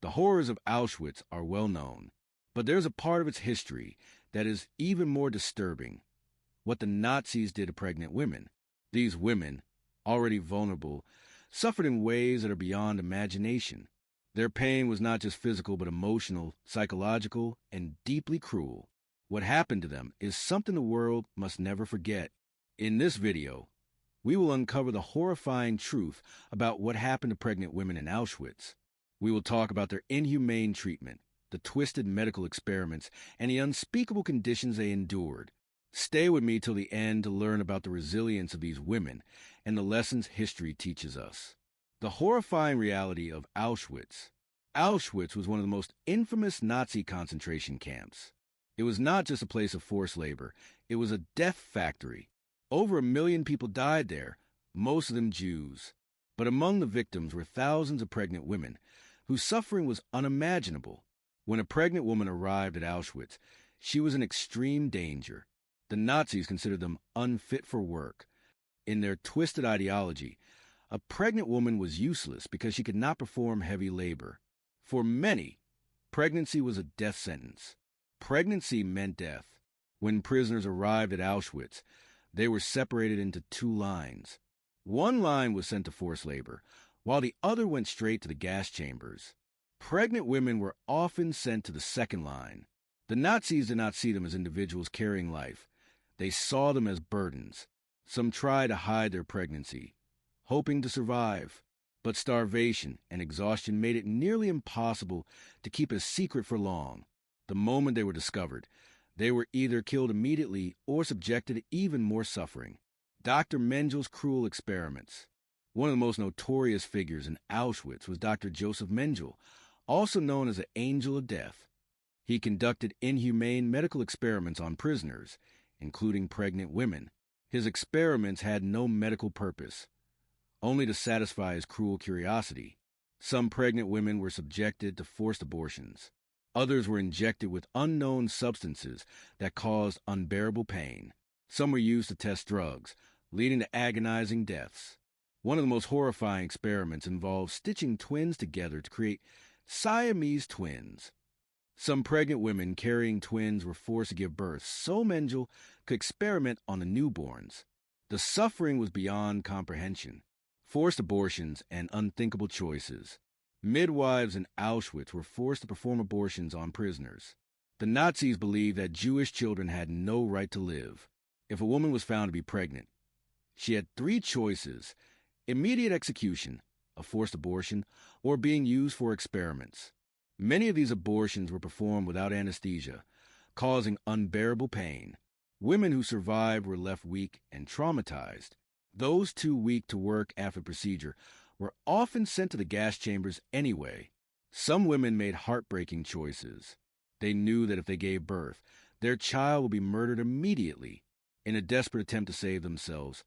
The horrors of Auschwitz are well known, but there's a part of its history that is even more disturbing: what the Nazis did to pregnant women. These women, already vulnerable, suffered in ways that are beyond imagination. Their pain was not just physical but emotional, psychological, and deeply cruel. What happened to them is something the world must never forget. In this video, we will uncover the horrifying truth about what happened to pregnant women in Auschwitz. We will talk about their inhumane treatment, the twisted medical experiments, and the unspeakable conditions they endured. Stay with me till the end to learn about the resilience of these women and the lessons history teaches us. The horrifying reality of Auschwitz. Auschwitz was one of the most infamous Nazi concentration camps. It was not just a place of forced labor, it was a death factory. Over 1 million people died there, most of them Jews. But among the victims were thousands of pregnant women, whose suffering was unimaginable. When a pregnant woman arrived at Auschwitz, she was in extreme danger. The Nazis considered them unfit for work. In their twisted ideology, a pregnant woman was useless because she could not perform heavy labor. For many, pregnancy was a death sentence. Pregnancy meant death. When prisoners arrived at Auschwitz, they were separated into 2 lines. One line was sent to forced labor, while the other went straight to the gas chambers. Pregnant women were often sent to the second line. The Nazis did not see them as individuals carrying life. They saw them as burdens. Some tried to hide their pregnancy, hoping to survive. But starvation and exhaustion made it nearly impossible to keep a secret for long. The moment they were discovered, they were either killed immediately or subjected to even more suffering. Dr. Mengele's cruel experiments. One of the most notorious figures in Auschwitz was Dr. Josef Mengele, also known as the Angel of Death. He conducted inhumane medical experiments on prisoners, including pregnant women. His experiments had no medical purpose, only to satisfy his cruel curiosity. Some pregnant women were subjected to forced abortions. Others were injected with unknown substances that caused unbearable pain. Some were used to test drugs, leading to agonizing deaths. One of the most horrifying experiments involved stitching twins together to create Siamese twins. Some pregnant women carrying twins were forced to give birth so Mengele could experiment on the newborns. The suffering was beyond comprehension. Forced abortions and unthinkable choices. Midwives in Auschwitz were forced to perform abortions on prisoners. The Nazis believed that Jewish children had no right to live. If a woman was found to be pregnant, she had 3 choices: immediate execution, a forced abortion, or being used for experiments. Many of these abortions were performed without anesthesia, causing unbearable pain. Women who survived were left weak and traumatized. Those too weak to work after the procedure were often sent to the gas chambers anyway. Some women made heartbreaking choices. They knew that if they gave birth, their child would be murdered immediately. In a desperate attempt to save themselves,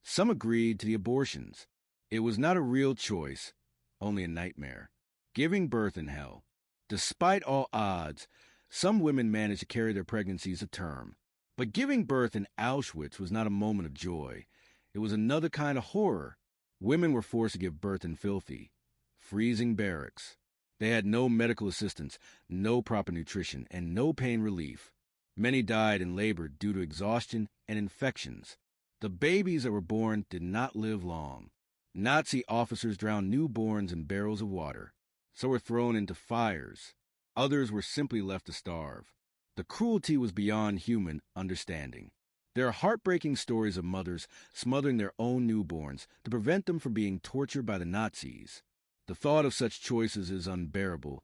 some agreed to the abortions. It was not a real choice, only a nightmare. Giving birth in hell. Despite all odds, some women managed to carry their pregnancies to term. But giving birth in Auschwitz was not a moment of joy. It was another kind of horror. Women were forced to give birth in filthy, freezing barracks. They had no medical assistance, no proper nutrition, and no pain relief. Many died in labor due to exhaustion and infections. The babies that were born did not live long. Nazi officers drowned newborns in barrels of water. Some were thrown into fires. Others were simply left to starve. The cruelty was beyond human understanding. There are heartbreaking stories of mothers smothering their own newborns to prevent them from being tortured by the Nazis. The thought of such choices is unbearable,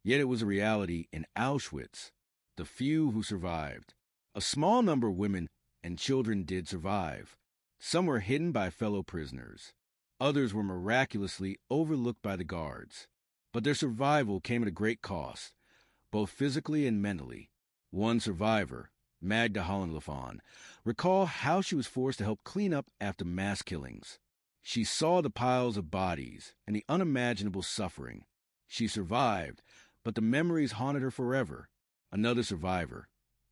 yet it was a reality in Auschwitz. The few who survived. A small number of women and children did survive. Some were hidden by fellow prisoners. Others were miraculously overlooked by the guards. But their survival came at a great cost, both physically and mentally. One survivor, Magda Hollandlefon, recalled how she was forced to help clean up after mass killings. She saw the piles of bodies and the unimaginable suffering. She survived, but the memories haunted her forever. Another survivor,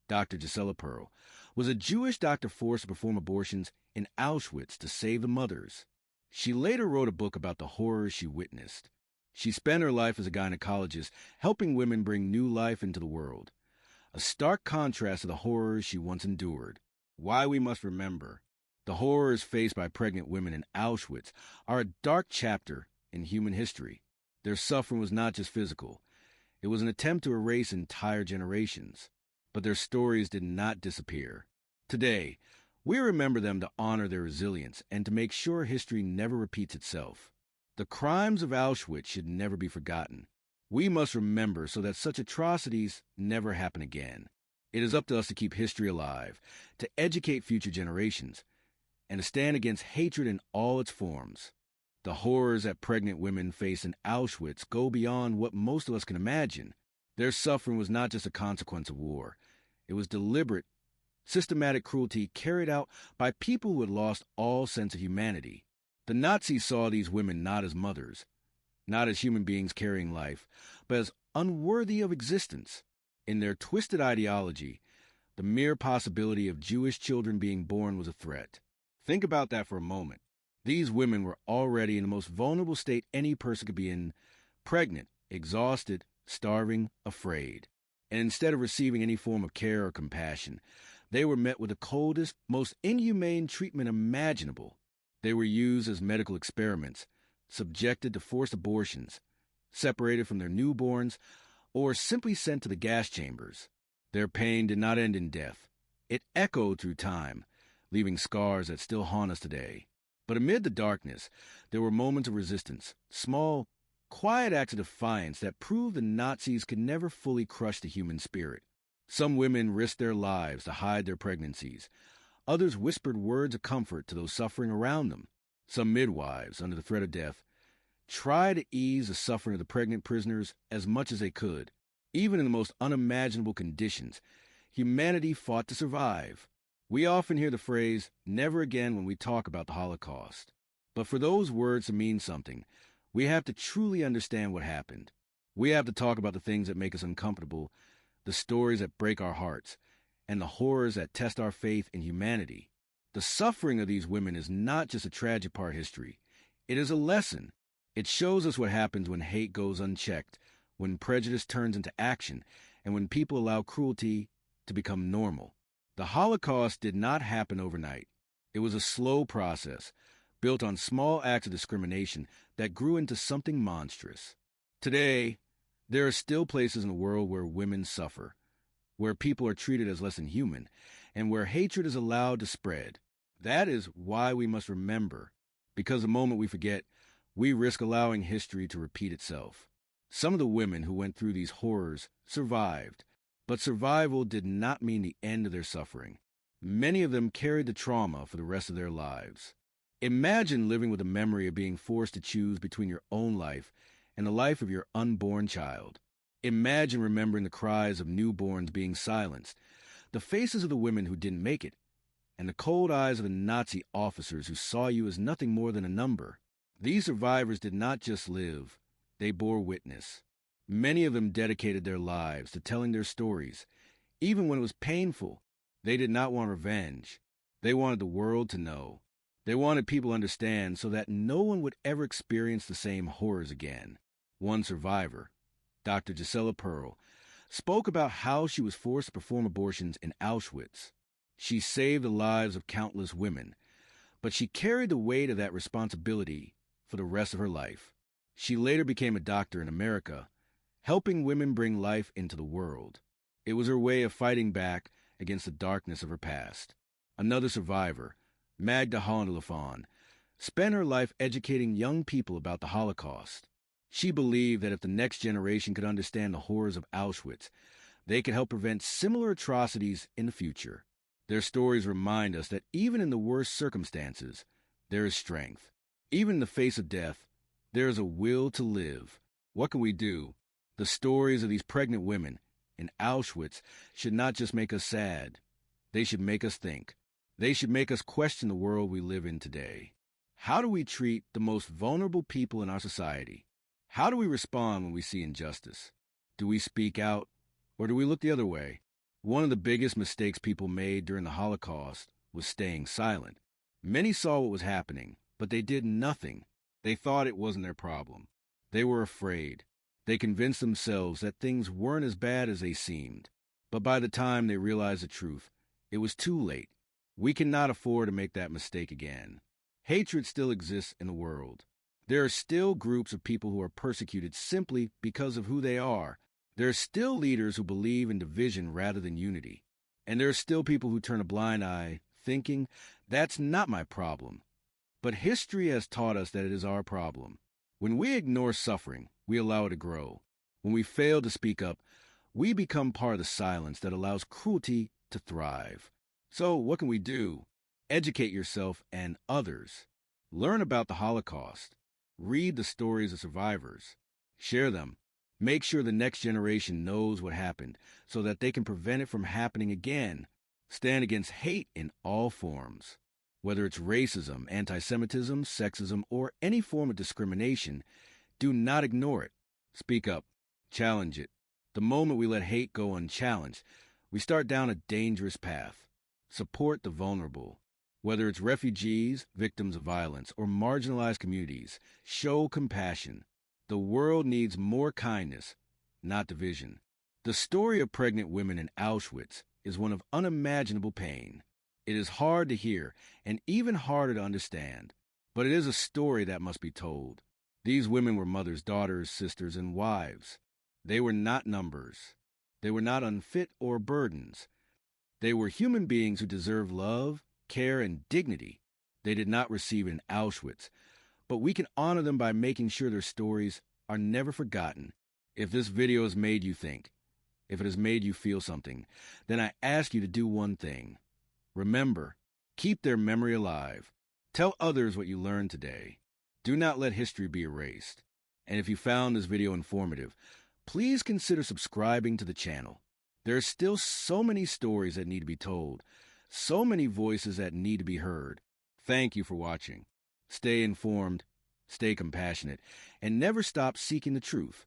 Dr. Gisela Perl, was a Jewish doctor forced to perform abortions in Auschwitz to save the mothers. She later wrote a book about the horrors she witnessed. She spent her life as a gynecologist, helping women bring new life into the world. A stark contrast to the horrors she once endured. Why we must remember. The horrors faced by pregnant women in Auschwitz are a dark chapter in human history. Their suffering was not just physical. It was an attempt to erase entire generations. But their stories did not disappear. Today, we remember them to honor their resilience and to make sure history never repeats itself. The crimes of Auschwitz should never be forgotten. We must remember so that such atrocities never happen again. It is up to us to keep history alive, to educate future generations, and to stand against hatred in all its forms. The horrors that pregnant women face in Auschwitz go beyond what most of us can imagine. Their suffering was not just a consequence of war. It was deliberate, systematic cruelty carried out by people who had lost all sense of humanity. The Nazis saw these women not as mothers, not as human beings carrying life, but as unworthy of existence. In their twisted ideology, the mere possibility of Jewish children being born was a threat. Think about that for a moment. These women were already in the most vulnerable state any person could be in, pregnant, exhausted, starving, afraid. And instead of receiving any form of care or compassion, they were met with the coldest, most inhumane treatment imaginable. They were used as medical experiments, subjected to forced abortions, separated from their newborns, or simply sent to the gas chambers. Their pain did not end in death. It echoed through time, leaving scars that still haunt us today. But amid the darkness, there were moments of resistance, small, quiet acts of defiance that proved the Nazis could never fully crush the human spirit. Some women risked their lives to hide their pregnancies. Others whispered words of comfort to those suffering around them. Some midwives, under the threat of death, tried to ease the suffering of the pregnant prisoners as much as they could. Even in the most unimaginable conditions, humanity fought to survive. We often hear the phrase, "never again," when we talk about the Holocaust. But for those words to mean something, we have to truly understand what happened. We have to talk about the things that make us uncomfortable, the stories that break our hearts, and the horrors that test our faith in humanity. The suffering of these women is not just a tragic part of history. It is a lesson. It shows us what happens when hate goes unchecked, when prejudice turns into action, and when people allow cruelty to become normal. The Holocaust did not happen overnight. It was a slow process, built on small acts of discrimination that grew into something monstrous. Today, there are still places in the world where women suffer, where people are treated as less than human, and where hatred is allowed to spread. That is why we must remember, because the moment we forget, we risk allowing history to repeat itself. Some of the women who went through these horrors survived, but survival did not mean the end of their suffering. Many of them carried the trauma for the rest of their lives. Imagine living with the memory of being forced to choose between your own life and the life of your unborn child. Imagine remembering the cries of newborns being silenced, the faces of the women who didn't make it, and the cold eyes of the Nazi officers who saw you as nothing more than a number. These survivors did not just live, they bore witness. Many of them dedicated their lives to telling their stories. Even when it was painful, they did not want revenge. They wanted the world to know. They wanted people to understand so that no one would ever experience the same horrors again. One survivor, Dr. Gisela Pearl, spoke about how she was forced to perform abortions in Auschwitz. She saved the lives of countless women, but she carried the weight of that responsibility for the rest of her life. She later became a doctor in America, helping women bring life into the world. It was her way of fighting back against the darkness of her past. Another survivor, Magda Holland-Lafon, spent her life educating young people about the Holocaust. She believed that if the next generation could understand the horrors of Auschwitz, they could help prevent similar atrocities in the future. Their stories remind us that even in the worst circumstances, there is strength. Even in the face of death, there is a will to live. What can we do? The stories of these pregnant women in Auschwitz should not just make us sad. They should make us think. They should make us question the world we live in today. How do we treat the most vulnerable people in our society? How do we respond when we see injustice? Do we speak out, or do we look the other way? One of the biggest mistakes people made during the Holocaust was staying silent. Many saw what was happening, but they did nothing. They thought it wasn't their problem. They were afraid. They convinced themselves that things weren't as bad as they seemed. But by the time they realized the truth, it was too late. We cannot afford to make that mistake again. Hatred still exists in the world. There are still groups of people who are persecuted simply because of who they are. There are still leaders who believe in division rather than unity. And there are still people who turn a blind eye, thinking, that's not my problem. But history has taught us that it is our problem. When we ignore suffering, we allow it to grow. When we fail to speak up, we become part of the silence that allows cruelty to thrive. So what can we do? Educate yourself and others. Learn about the Holocaust. Read the stories of survivors. Share them. Make sure the next generation knows what happened so that they can prevent it from happening again. Stand against hate in all forms. Whether it's racism, anti-Semitism, sexism, or any form of discrimination, do not ignore it. Speak up. Challenge it. The moment we let hate go unchallenged, we start down a dangerous path. Support the vulnerable. Whether it's refugees, victims of violence, or marginalized communities, show compassion. The world needs more kindness, not division. The story of pregnant women in Auschwitz is one of unimaginable pain. It is hard to hear and even harder to understand, but it is a story that must be told. These women were mothers, daughters, sisters, and wives. They were not numbers. They were not unfit or burdens. They were human beings who deserved love, care, and dignity. They did not receive it in Auschwitz, but we can honor them by making sure their stories are never forgotten. If this video has made you think, if it has made you feel something, then I ask you to do one thing. Remember, keep their memory alive. Tell others what you learned today. Do not let history be erased. And if you found this video informative, please consider subscribing to the channel. There are still so many stories that need to be told, so many voices that need to be heard. Thank you for watching. Stay informed, stay compassionate, and never stop seeking the truth.